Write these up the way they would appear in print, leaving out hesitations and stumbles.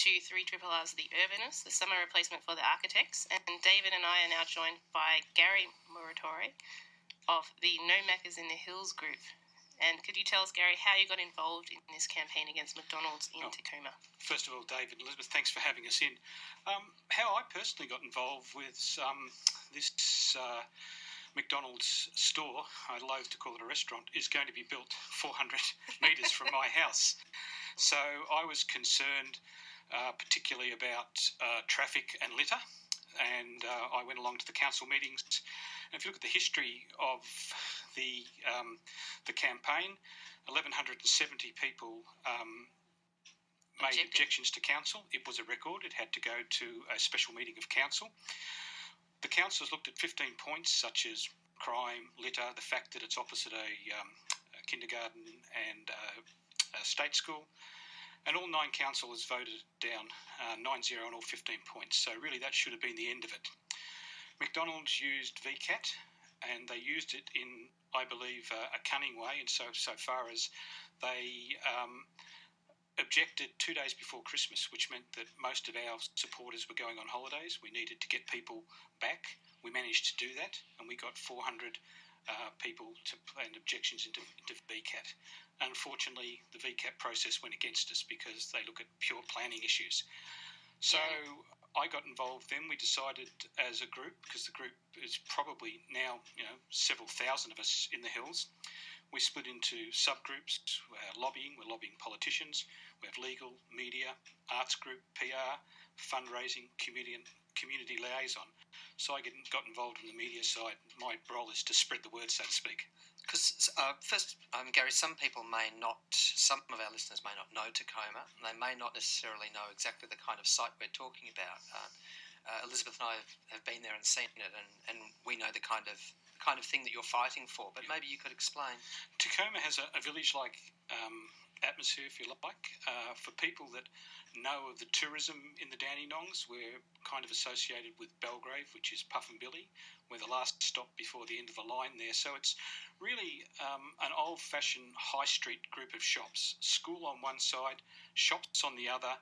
to 3RRR's The Urbanists, the summer replacement for the Architects. And David and I are now joined by Garry Muratore of the No Maccas in the Hills group. And could you tell us, Garry, how you got involved in this campaign against McDonald's in Tecoma? First of all, David and Elizabeth, thanks for having us in. How I personally got involved with this McDonald's store, I loathe to call it a restaurant, is going to be built 400 metres from my house. So I was concerned particularly about traffic and litter, and I went along to the council meetings. And if you look at the history of the campaign, 1,170 people made objections to council. It was a record. It had to go to a special meeting of council. The councillors looked at 15 points such as crime, litter, the fact that it's opposite a kindergarten and a state school. And all 9 councillors voted down 9-0 on all 15 points. So really that should have been the end of it. McDonald's used VCAT, and they used it in, I believe, a cunning way, and so far as they objected 2 days before Christmas, which meant that most of our supporters were going on holidays. We needed to get people back. We managed to do that, and we got 400 people to plan objections into VCAT. Unfortunately, the VCAT process went against us because they look at pure planning issues. So I got involved then. We decided as a group, because the group is probably now, several thousand of us in the hills, we split into subgroups. We're lobbying politicians. We have legal, media, arts group, PR, fundraising, community liaison. So I got involved in the media side. My role is to spread the word, so to speak. Because first, Garry, some of our listeners may not know Tecoma. They may not necessarily know exactly the kind of site we're talking about. Elizabeth and I have been there and seen it, and we know the kind of thing that you're fighting for. But maybe you could explain. Tecoma has a village-like atmosphere, if you like. For people that know of the tourism in the Dandenongs, we're kind of associated with Belgrave, which is Puff and Billy. We're the last stop before the end of the line there. So it's really an old-fashioned high street group of shops. School on one side, shops on the other.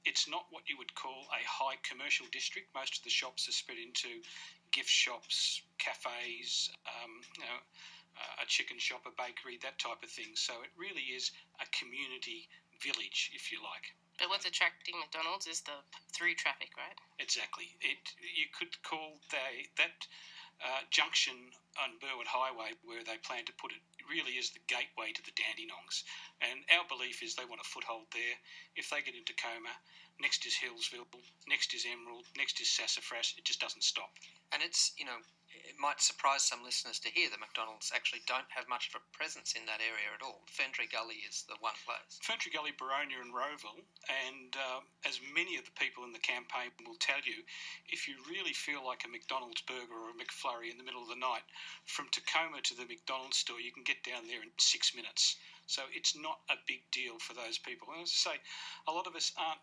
It's not what you would call a high commercial district. Most of the shops are spread into gift shops, cafes, a chicken shop, a bakery, that type of thing. So it really is a community village, if you like. But what's attracting McDonald's is the through traffic, right? Exactly. You could call that junction on Burwood Highway where they plan to put it really is the gateway to the Dandenongs. And our belief is they want a foothold there. If they get into Tecoma, next is Hillsville, next is Emerald, next is Sassafras. It just doesn't stop. And it's, it might surprise some listeners to hear that McDonald's actually don't have much of a presence in that area at all. Ferntree Gully is the one place. Ferntree Gully, Baronia and Rowville, and as many of the people in the campaign will tell you, if you really feel like a McDonald's burger or a McFlurry in the middle of the night, from Tecoma to the McDonald's store, you can get down there in 6 minutes. So it's not a big deal for those people. And as I say, a lot of us aren't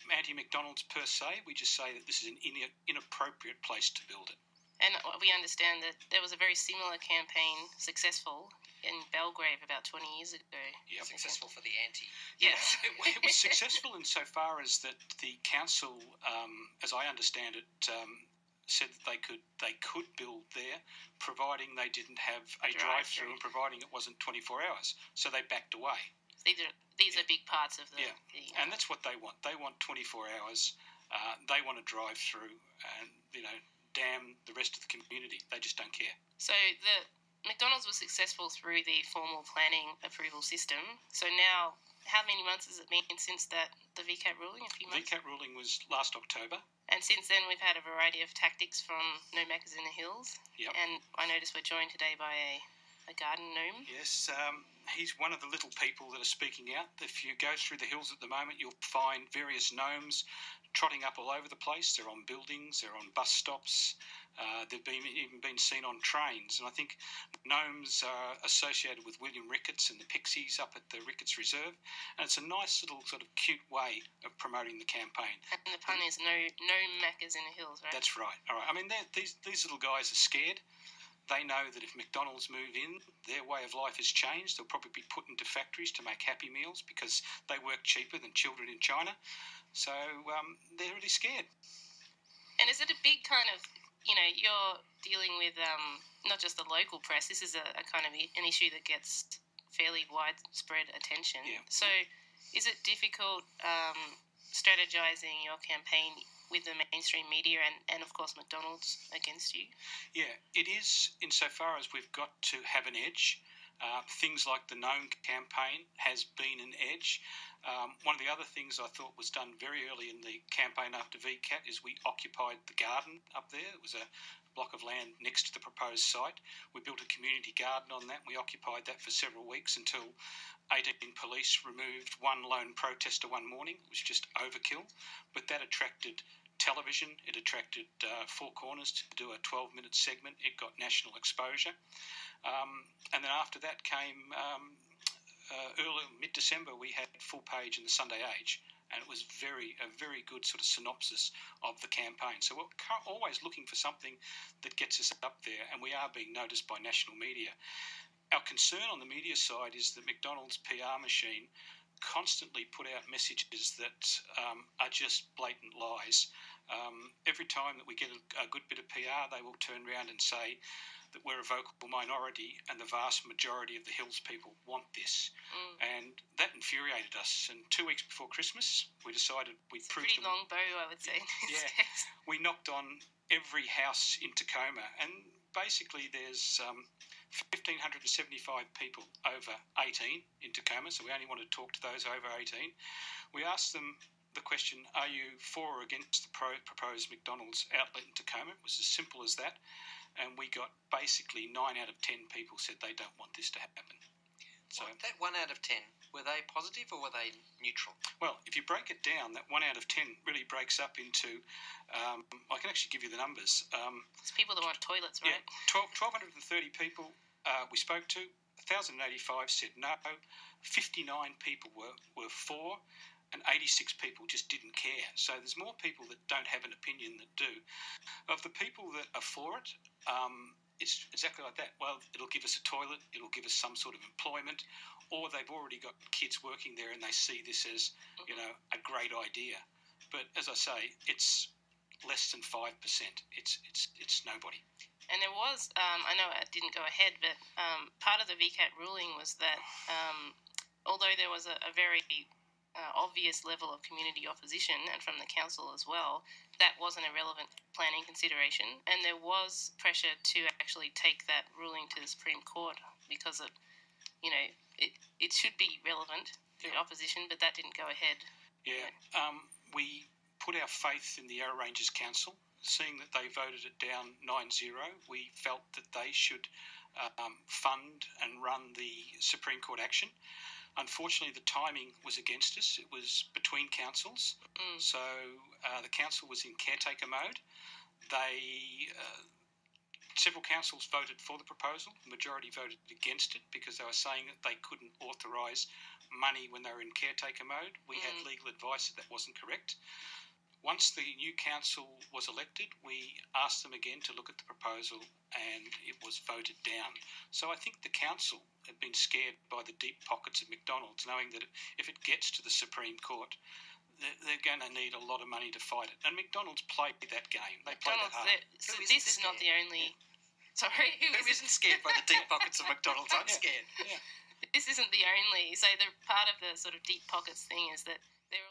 anti-McDonald's per se. We just say that this is an inappropriate place to build it. And we understand that there was a very similar campaign successful in Belgrave about 20 years ago. Yep. Successful for the anti. Yes. It was successful insofar as that the council, as I understand it, said that they could build there, providing they didn't have a drive-through and providing it wasn't 24 hours. So they backed away. These are big parts of the... Yeah, and that's what they want. They want 24 hours. They want a drive-through and, damn the rest of the community. They just don't care. So the McDonald's was successful through the formal planning approval system. So now, how many months has it been since the VCAT ruling? A few months? VCAT ruling was last October. And since then, we've had a variety of tactics from No Maccas in the Hills. Yep. And I noticed we're joined today by a garden gnome. Yes, he's one of the little people that are speaking out. If you go through the hills at the moment, you'll find various gnomes trotting up all over the place. They're on buildings, they're on bus stops, they've even been seen on trains. And I think gnomes are associated with William Ricketts and the Pixies up at the Ricketts Reserve. And it's a nice little sort of cute way of promoting the campaign. And the pun is no Maccas in the Hills, right? That's right. All right. I mean, these little guys are scared. They know that if McDonald's move in, their way of life has changed. They'll probably be put into factories to make Happy Meals because they work cheaper than children in China. So they're really scared. And is it a big kind of, you're dealing with not just the local press. This is a kind of an issue that gets fairly widespread attention. Yeah. So is it difficult strategizing your campaign with the mainstream media and of course McDonald's against you? Yeah, it is insofar as we've got to have an edge. Things like the Gnome campaign has been an edge. One of the other things I thought was done very early in the campaign after VCAT is we occupied the garden up there. It was a block of land next to the proposed site. We built a community garden on that. We occupied that for several weeks until 18 police removed one lone protester one morning. It was just overkill, but that attracted television. It attracted Four Corners to do a 12-minute segment. It got national exposure. And then after that came early mid-December, we had full page in the Sunday Age, and it was a very good sort of synopsis of the campaign. So we're always looking for something that gets us up there, and we are being noticed by national media. Our concern on the media side is that McDonald's PR machine constantly put out messages that are just blatant lies. Every time that we get a good bit of PR, they will turn around and say that we're a vocal minority and the vast majority of the Hills people want this. And that infuriated us. And 2 weeks before Christmas, we decided we'd prove Pretty long bow, I would say. Yeah, we knocked on every house in Tecoma, and basically there's 1,575 people over 18 in Tecoma, so we only want to talk to those over 18. We asked them the question, are you for or against the proposed McDonald's outlet in Tecoma? It was as simple as that. And we got basically 9 out of 10 people said they don't want this to happen. So that 1 out of 10, were they positive or were they neutral? Well, if you break it down, that 1 out of 10 really breaks up into, I can actually give you the numbers. It's people that want toilets, right? Yeah, 1,230 people we spoke to, 1,085 said no, 59 people were for, and 86 people just didn't care. So there's more people that don't have an opinion that do. Of the people that are for it, it's exactly like that. Well, it'll give us a toilet, it'll give us some sort of employment, or they've already got kids working there and they see this as, a great idea. But as I say, it's less than 5%. It's nobody. And there was, I know it didn't go ahead, but part of the VCAT ruling was that although there was a very obvious level of community opposition, and from the council as well, that wasn't a relevant planning consideration, and there was pressure to actually take that ruling to the Supreme Court because it should be relevant, the opposition, but that didn't go ahead. Yeah, we put our faith in the Yarra Ranges Council. Seeing that they voted it down 9-0, we felt that they should fund and run the Supreme Court action. Unfortunately, the timing was against us. It was between councils. So the council was in caretaker mode. Several councils voted for the proposal. The majority voted against it because they were saying that they couldn't authorise money when they were in caretaker mode. We had legal advice that wasn't correct. Once the new council was elected, we asked them again to look at the proposal and it was voted down. So I think the council had been scared by the deep pockets of McDonald's, knowing that if it gets to the Supreme Court, they're going to need a lot of money to fight it. And McDonald's played that game. They played that hard. So this is not the only... Sorry? Who isn't scared by the deep pockets of McDonald's? I'm scared. Yeah. This isn't the only... So the part of the sort of deep pockets thing is that they're